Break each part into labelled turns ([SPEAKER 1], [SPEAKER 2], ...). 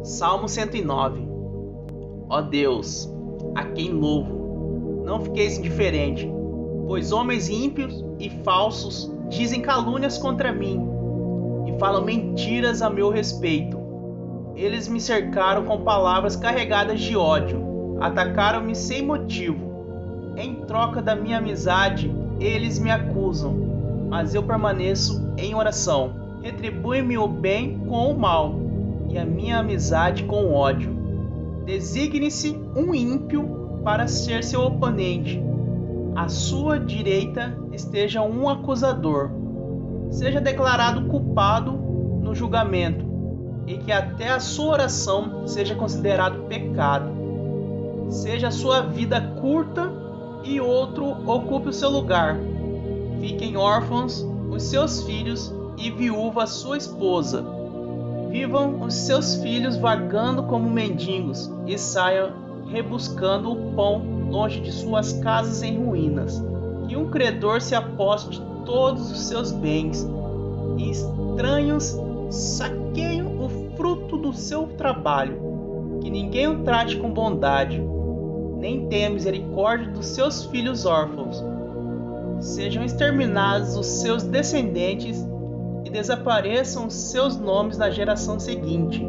[SPEAKER 1] Salmo 109. Ó Deus, a quem louvo, não fiqueis indiferente, pois homens ímpios e falsos dizem calúnias contra mim e falam mentiras a meu respeito. Eles me cercaram com palavras carregadas de ódio, atacaram-me sem motivo. Em troca da minha amizade, eles me acusam, mas eu permaneço em oração. Retribui-me o bem com o mal e a minha amizade com o ódio. Designe-se um ímpio para ser seu oponente. À sua direita esteja um acusador. Seja declarado culpado no julgamento, e que até a sua oração seja considerado pecado. Seja a sua vida curta e outro ocupe o seu lugar. Fiquem órfãos os seus filhos e viúva a sua esposa. Vivam os seus filhos vagando como mendigos e saiam rebuscando o pão longe de suas casas em ruínas. Que um credor se aposse de todos os seus bens e estranhos saqueiem o fruto do seu trabalho. Que ninguém o trate com bondade, nem tenha misericórdia dos seus filhos órfãos. Sejam exterminados os seus descendentes e desapareçam os seus nomes na geração seguinte.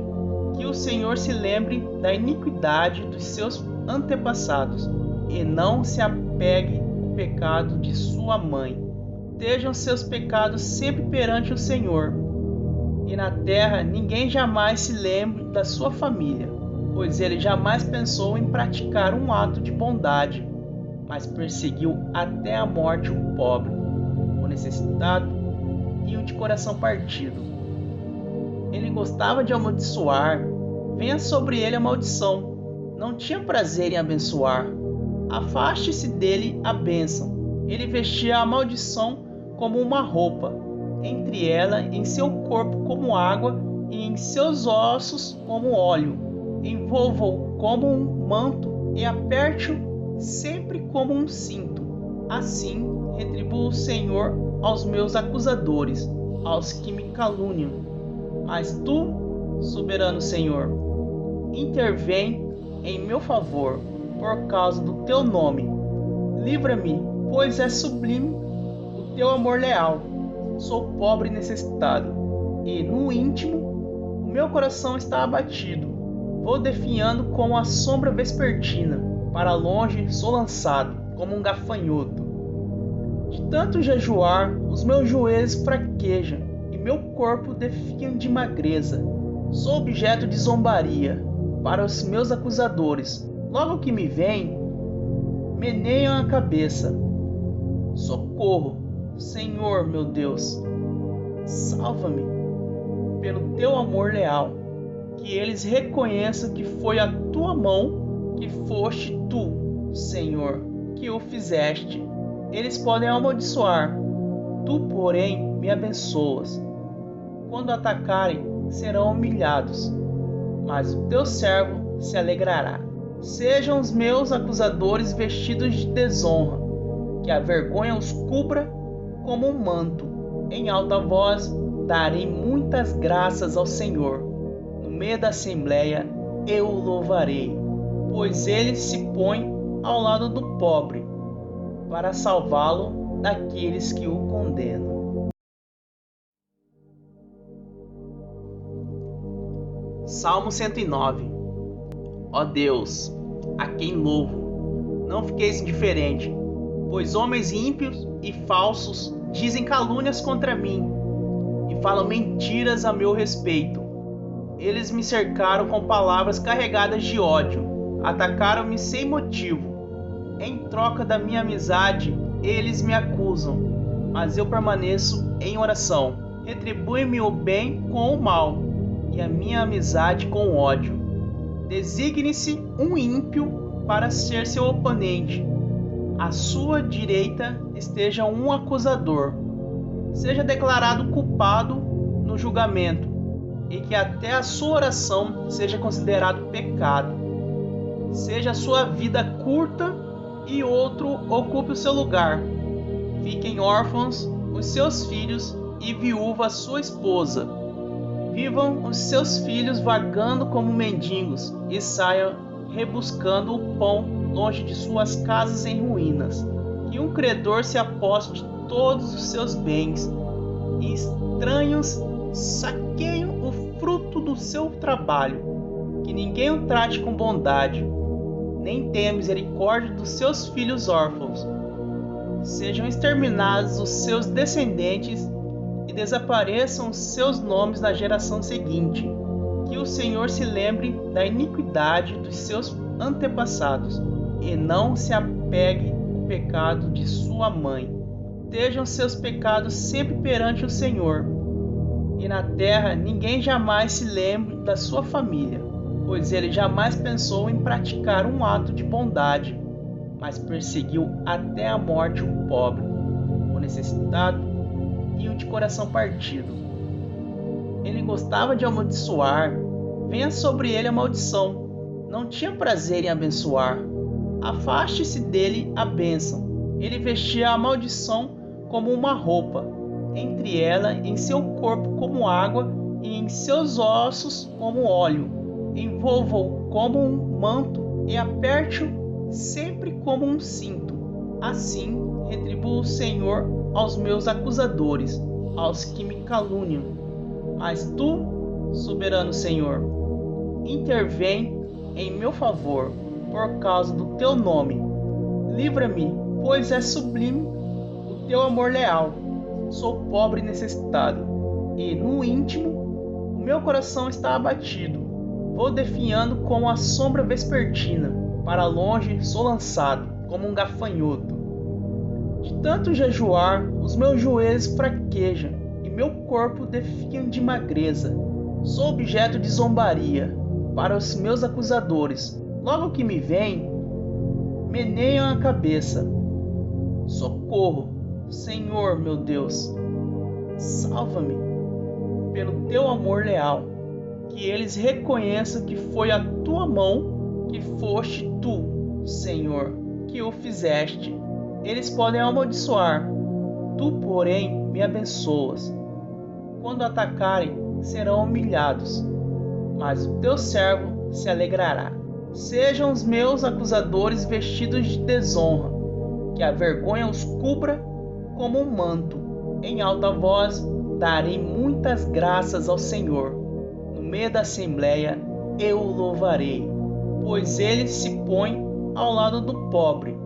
[SPEAKER 1] Que o Senhor se lembre da iniquidade dos seus antepassados e não se apegue ao pecado de sua mãe. Estejam seus pecados sempre perante o Senhor, e na terra ninguém jamais se lembre da sua família, pois ele jamais pensou em praticar um ato de bondade, mas perseguiu até a morte o pobre, o necessitado e o de coração partido. Ele gostava de amaldiçoar, venha sobre ele a maldição. Não tinha prazer em abençoar, afaste-se dele a bênção. Ele vestia a maldição como uma roupa, entre ela em seu corpo como água e em seus ossos como óleo. Envolva-o como um manto e aperte-o sempre como um cinto. Assim retribua o Senhor aos meus acusadores, aos que me caluniam. Mas tu, soberano Senhor, intervém em meu favor por causa do teu nome. Livra-me, pois é sublime o teu amor leal. Sou pobre e necessitado, e no íntimo o meu coração está abatido. Vou definhando como a sombra vespertina, para longe sou lançado como um gafanhoto. De tanto jejuar, os meus joelhos fraquejam e meu corpo definha de magreza. Sou objeto de zombaria para os meus acusadores. Logo que me veem, meneiam a cabeça. Socorro, Senhor meu Deus, salva-me pelo teu amor leal. Que eles reconheçam que foi a tua mão, que foste tu, Senhor, que o fizeste. Eles podem amaldiçoar, tu, porém, me abençoas. Quando atacarem, serão humilhados, mas o teu servo se alegrará. Sejam os meus acusadores vestidos de desonra, que a vergonha os cubra como um manto. Em alta voz darei muitas graças ao Senhor. No meio da assembleia eu o louvarei, pois ele se põe ao lado do pobre, para salvá-lo daqueles que o condenam. Salmo 109. Ó Deus, a quem louvo, não fiqueis indiferente, pois homens ímpios e falsos dizem calúnias contra mim e falam mentiras a meu respeito. Eles me cercaram com palavras carregadas de ódio, atacaram-me sem motivo. Em troca da minha amizade, eles me acusam, mas eu permaneço em oração. Retribui-me o bem com o mal e a minha amizade com o ódio. Designe-se um ímpio para ser seu oponente. À sua direita esteja um acusador. Seja declarado culpado no julgamento, e que até a sua oração seja considerado pecado. Seja a sua vida curta e outro ocupe o seu lugar. Fiquem órfãos os seus filhos e viúva a sua esposa. Vivam os seus filhos vagando como mendigos e saiam rebuscando o pão longe de suas casas em ruínas. Que um credor se aposse de todos os seus bens e estranhos saqueiem o fruto do seu trabalho. Que ninguém o trate com bondade, nem tenha misericórdia dos seus filhos órfãos. Sejam exterminados os seus descendentes e desapareçam os seus nomes na geração seguinte. Que o Senhor se lembre da iniquidade dos seus antepassados e não se apegue ao pecado de sua mãe. Estejam seus pecados sempre perante o Senhor, e na terra ninguém jamais se lembre da sua família, pois ele jamais pensou em praticar um ato de bondade, mas perseguiu até a morte o pobre, o necessitado e o de coração partido. Ele gostava de amaldiçoar, venha sobre ele a maldição. Não tinha prazer em abençoar, afaste-se dele a bênção. Ele vestia a maldição como uma roupa, entre ela em seu corpo como água e em seus ossos como óleo. Envolva-o como um manto e aperte-o sempre como um cinto. Assim retribua o Senhor aos meus acusadores, aos que me caluniam. Mas tu, soberano Senhor, intervém em meu favor por causa do teu nome. Livra-me, pois é sublime o teu amor leal. Sou pobre e necessitado, e no íntimo o meu coração está abatido. Vou definhando como a sombra vespertina, para longe sou lançado como um gafanhoto. De tanto jejuar, os meus joelhos fraquejam e meu corpo definha de magreza. Sou objeto de zombaria para os meus acusadores. Logo que me veem, meneiam a cabeça. Socorro, Senhor meu Deus, salva-me pelo teu amor leal. Que eles reconheçam que foi a tua mão, que foste tu, Senhor, que o fizeste. Eles podem amaldiçoar, tu, porém, me abençoas. Quando atacarem, serão humilhados, mas o teu servo se alegrará. Sejam os meus acusadores vestidos de desonra, que a vergonha os cubra como um manto. Em alta voz darei muitas graças ao Senhor. No meio da assembleia eu o louvarei, pois ele se põe ao lado do pobre,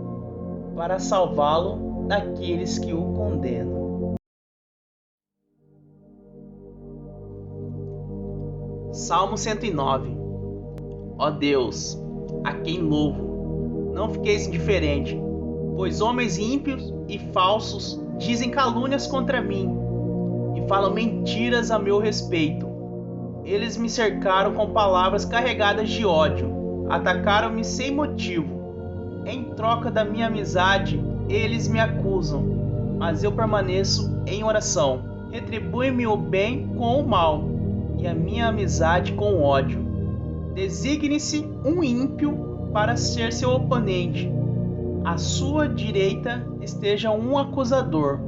[SPEAKER 1] para salvá-lo daqueles que o condenam. Salmo 109. Ó Deus, a quem louvo, não fiqueis indiferente, pois homens ímpios e falsos dizem calúnias contra mim e falam mentiras a meu respeito. Eles me cercaram com palavras carregadas de ódio, atacaram-me sem motivo. Em troca da minha amizade, eles me acusam, mas eu permaneço em oração. Retribui-me o bem com o mal, e a minha amizade com o ódio. Designe-se um ímpio para ser seu oponente. À sua direita esteja um acusador.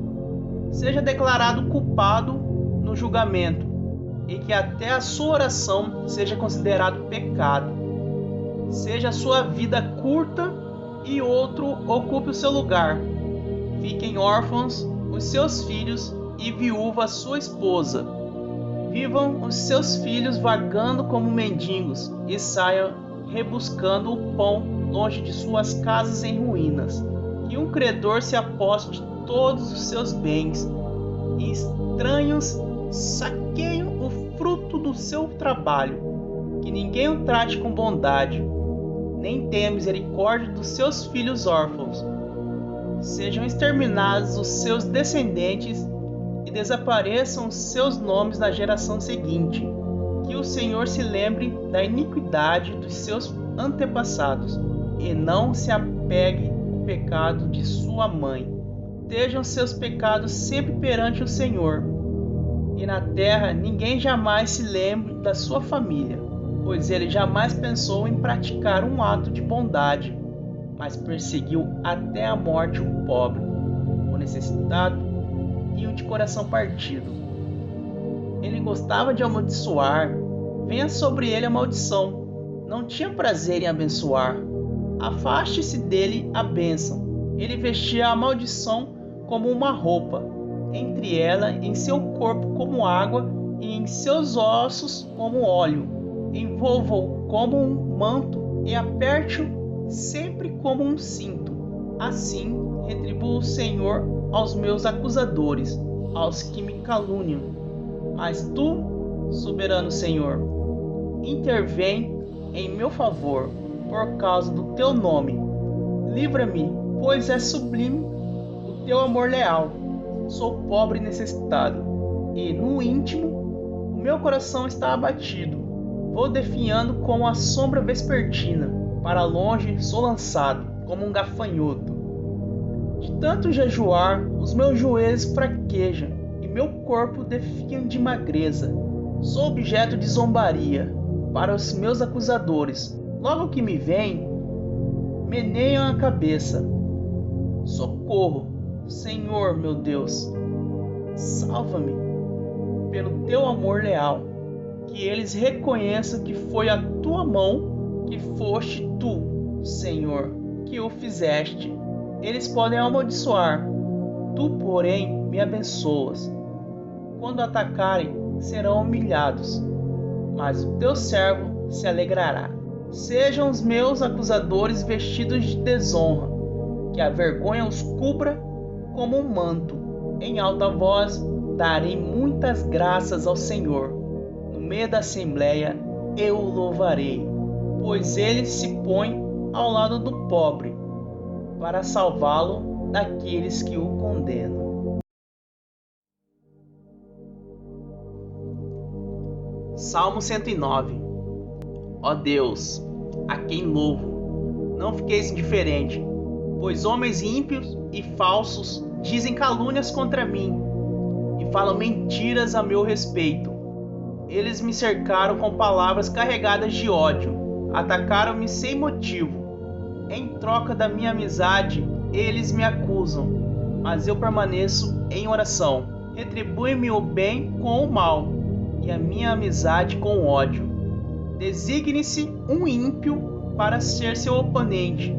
[SPEAKER 1] Seja declarado culpado no julgamento, e que até a sua oração seja considerado pecado. Seja a sua vida curta e outro ocupe o seu lugar. Fiquem órfãos os seus filhos e viúva a sua esposa. Vivam os seus filhos vagando como mendigos e saiam rebuscando o pão longe de suas casas em ruínas. Que um credor se aposse de todos os seus bens e estranhos saqueiem o fruto do seu trabalho. Que ninguém o trate com bondade, nem tenha misericórdia dos seus filhos órfãos. Sejam exterminados os seus descendentes e desapareçam os seus nomes na geração seguinte. Que o Senhor se lembre da iniquidade dos seus antepassados e não se apegue ao pecado de sua mãe. Estejam seus pecados sempre perante o Senhor, e na terra ninguém jamais se lembre da sua família, pois ele jamais pensou em praticar um ato de bondade, mas perseguiu até a morte o pobre, o necessitado e o de coração partido. Ele gostava de amaldiçoar. Venha sobre ele a maldição. Não tinha prazer em abençoar. Afaste-se dele a bênção. Ele vestia a maldição como uma roupa. Entre ela, em seu corpo como água e em seus ossos como óleo. Envolva-o como um manto e aperte-o sempre como um cinto. Assim retribua o Senhor aos meus acusadores, aos que me caluniam. Mas tu, soberano Senhor, intervém em meu favor, por causa do teu nome. Livra-me, pois é sublime o teu amor leal. Sou pobre e necessitado, e no íntimo o meu coração está abatido. Vou definhando como a sombra vespertina, para longe sou lançado, como um gafanhoto. De tanto jejuar, os meus joelhos fraquejam, e meu corpo definha de magreza. Sou objeto de zombaria para os meus acusadores. Logo que me veem, meneiam a cabeça. Socorro, Senhor meu Deus, salva-me pelo teu amor leal. Que eles reconheçam que foi a tua mão, que foste tu, Senhor, que o fizeste. Eles podem amaldiçoar, tu, porém, me abençoas. Quando atacarem, serão humilhados, mas o teu servo se alegrará. Sejam os meus acusadores vestidos de desonra, que a vergonha os cubra como um manto. Em alta voz darei muitas graças ao Senhor. No meio da assembleia eu o louvarei, pois ele se põe ao lado do pobre, para salvá-lo daqueles que o condenam. Salmo 109. Ó Deus, a quem louvo, não fiqueis indiferente, pois homens ímpios e falsos dizem calúnias contra mim e falam mentiras a meu respeito. Eles me cercaram com palavras carregadas de ódio, atacaram-me sem motivo. Em troca da minha amizade, eles me acusam, mas eu permaneço em oração. Retribui-me o bem com o mal, e a minha amizade com o ódio. Designe-se um ímpio para ser seu oponente.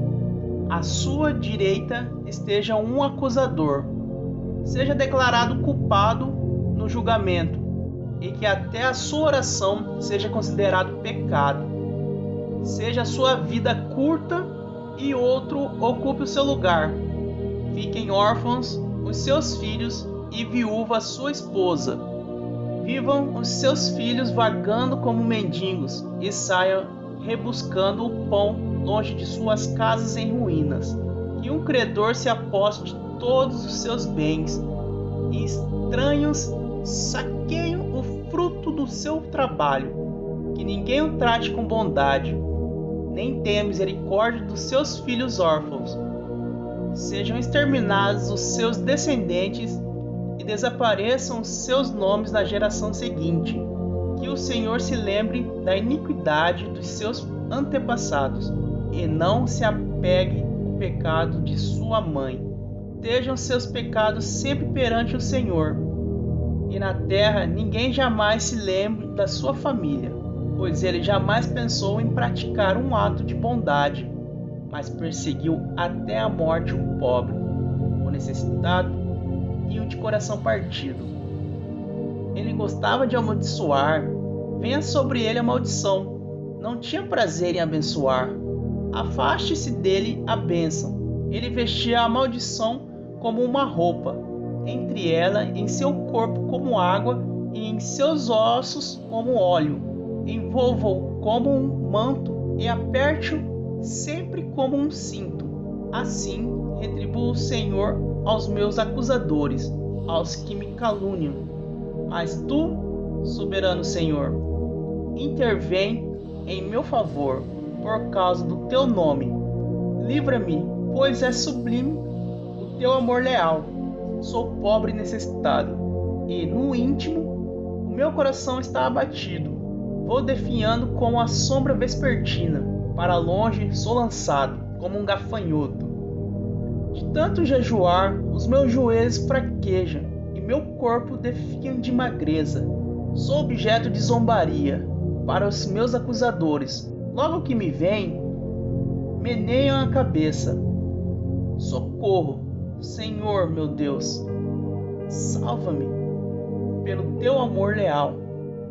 [SPEAKER 1] À sua direita esteja um acusador. Seja declarado culpado no julgamento, e que até a sua oração seja considerado pecado. Seja a sua vida curta e outro ocupe o seu lugar. Fiquem órfãos os seus filhos e viúva a sua esposa. Vivam os seus filhos vagando como mendigos e saiam rebuscando o pão longe de suas casas em ruínas. Que um credor se aposse de todos os seus bens e estranhos saqueiam o fruto do seu trabalho. Que ninguém o trate com bondade, nem tenha misericórdia dos seus filhos órfãos. Sejam exterminados os seus descendentes e desapareçam os seus nomes na geração seguinte. Que o Senhor se lembre da iniquidade dos seus antepassados e não se apegue ao pecado de sua mãe. Estejam seus pecados sempre perante o Senhor, e na terra ninguém jamais se lembre da sua família, pois ele jamais pensou em praticar um ato de bondade, mas perseguiu até a morte o pobre, o necessitado e o de coração partido. Ele gostava de amaldiçoar. Venha sobre ele a maldição. Não tinha prazer em abençoar. Afaste-se dele a bênção. Ele vestia a maldição como uma roupa. Entre ela, em seu corpo como água e em seus ossos como óleo. Envolva-o como um manto e aperte-o sempre como um cinto. Assim retribua o Senhor aos meus acusadores, aos que me caluniam. Mas tu, soberano Senhor, intervém em meu favor, por causa do teu nome. Livra-me, pois é sublime o teu amor leal. Sou pobre e necessitado, e no íntimo o meu coração está abatido. Vou definhando como a sombra vespertina, para longe sou lançado, como um gafanhoto. De tanto jejuar, os meus joelhos fraquejam, e meu corpo definha de magreza. Sou objeto de zombaria para os meus acusadores. Logo que me veem, meneiam a cabeça. Socorro, Senhor meu Deus, salva-me pelo teu amor leal.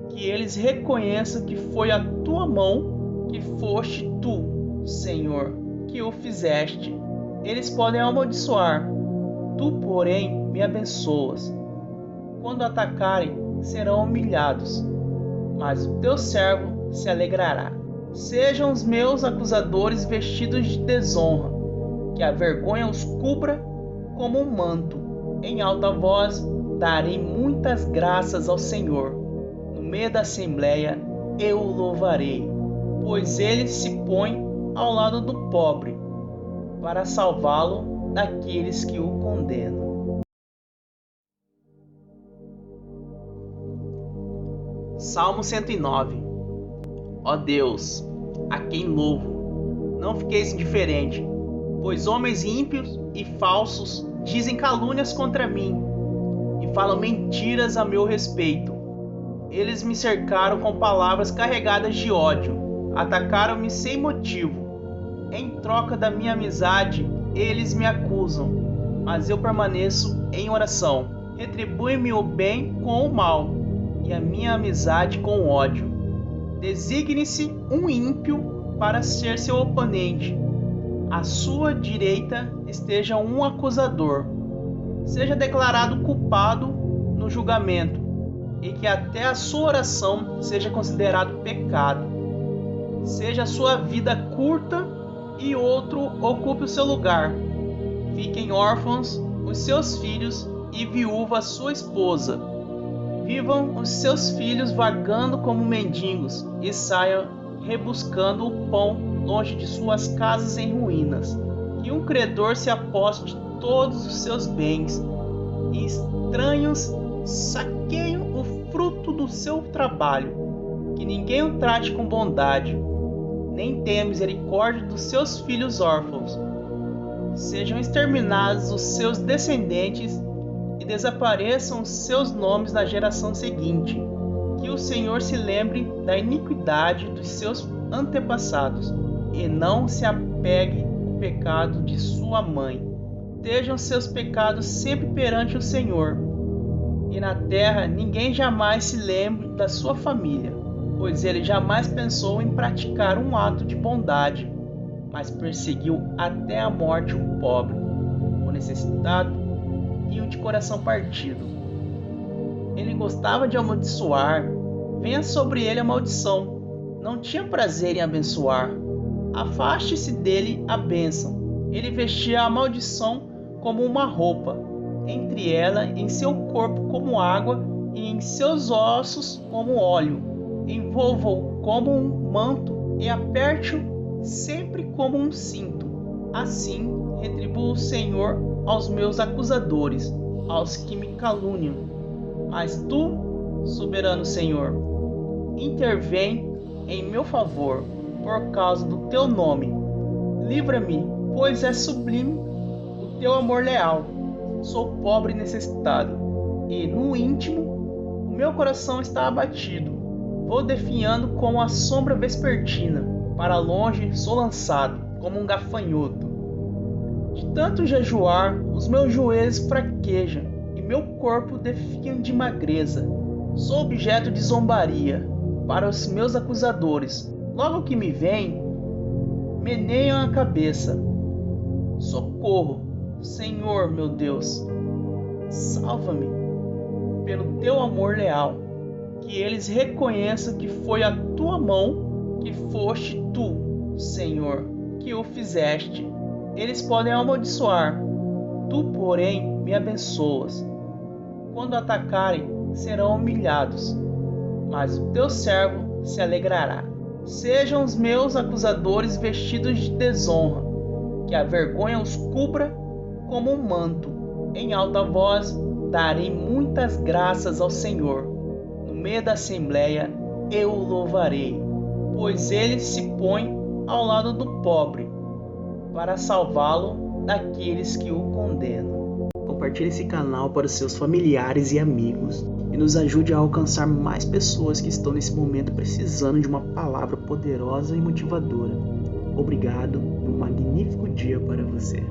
[SPEAKER 1] Que eles reconheçam que foi a tua mão, que foste tu, Senhor, que o fizeste. Eles podem amaldiçoar, tu, porém, me abençoas. Quando atacarem, serão humilhados, mas o teu servo se alegrará. Sejam os meus acusadores vestidos de desonra, que a vergonha os cubra como um manto. Em alta voz darei muitas graças ao Senhor. No meio da assembleia eu o louvarei, pois ele se põe ao lado do pobre, para salvá-lo daqueles que o condenam. Salmo 109. Ó Deus, a quem louvo, não fiqueis indiferente, pois homens ímpios e falsos dizem calúnias contra mim e falam mentiras a meu respeito. Eles me cercaram com palavras carregadas de ódio, atacaram-me sem motivo. Em troca da minha amizade, eles me acusam, mas eu permaneço em oração. Retribui-me o bem com o mal, e a minha amizade com o ódio. Designe-se um ímpio para ser seu oponente. À sua direita esteja um acusador. Seja declarado culpado no julgamento, e que até a sua oração seja considerado pecado. Seja a sua vida curta e outro ocupe o seu lugar. Fiquem órfãos os seus filhos e viúva a sua esposa. Vivam os seus filhos vagando como mendigos e saiam rebuscando o pão longe de suas casas em ruínas. Que um credor se aposte de todos os seus bens e estranhos saqueiam o fruto do seu trabalho. Que ninguém o trate com bondade, nem tenha misericórdia dos seus filhos órfãos. Sejam exterminados os seus descendentes e desapareçam os seus nomes na geração seguinte. Que o Senhor se lembre da iniquidade dos seus antepassados e não se apegue ao pecado de sua mãe. Estejam seus pecados sempre perante o Senhor, e na terra ninguém jamais se lembre da sua família, pois ele jamais pensou em praticar um ato de bondade, mas perseguiu até a morte o pobre, o necessitado e o de coração partido. Ele gostava de amaldiçoar, venha sobre ele a maldição. Não tinha prazer em abençoar, afaste-se dele a bênção. Ele vestia a maldição como uma roupa, entre ela em seu corpo como água e em seus ossos como óleo. Envolva-o como um manto e aperte-o sempre como um cinto. Assim retribua o Senhor aos meus acusadores, aos que me caluniam. Mas tu, soberano Senhor, intervém em meu favor por causa do teu nome. Livra-me, pois é sublime o teu amor leal. Sou pobre e necessitado, e no íntimo o meu coração está abatido. Vou definhando como a sombra vespertina, para longe sou lançado como um gafanhoto. De tanto jejuar, os meus joelhos fraquejam e meu corpo definha de magreza. Sou objeto de zombaria para os meus acusadores. Logo que me veem, meneiam a cabeça. Socorro, Senhor meu Deus, salva-me pelo teu amor leal. Que eles reconheçam que foi a tua mão, que foste tu, Senhor, que o fizeste. Eles podem amaldiçoar, tu, porém, me abençoas. Quando atacarem, serão humilhados, mas o teu servo se alegrará. Sejam os meus acusadores vestidos de desonra, que a vergonha os cubra como um manto. Em alta voz darei muitas graças ao Senhor. No meio da assembleia eu o louvarei, pois ele se põe ao lado do pobre, para salvá-lo daqueles que o condenam. Compartilhe esse canal para os seus familiares e amigos e nos ajude a alcançar mais pessoas que estão nesse momento precisando de uma palavra poderosa e motivadora. Obrigado e um magnífico dia para você.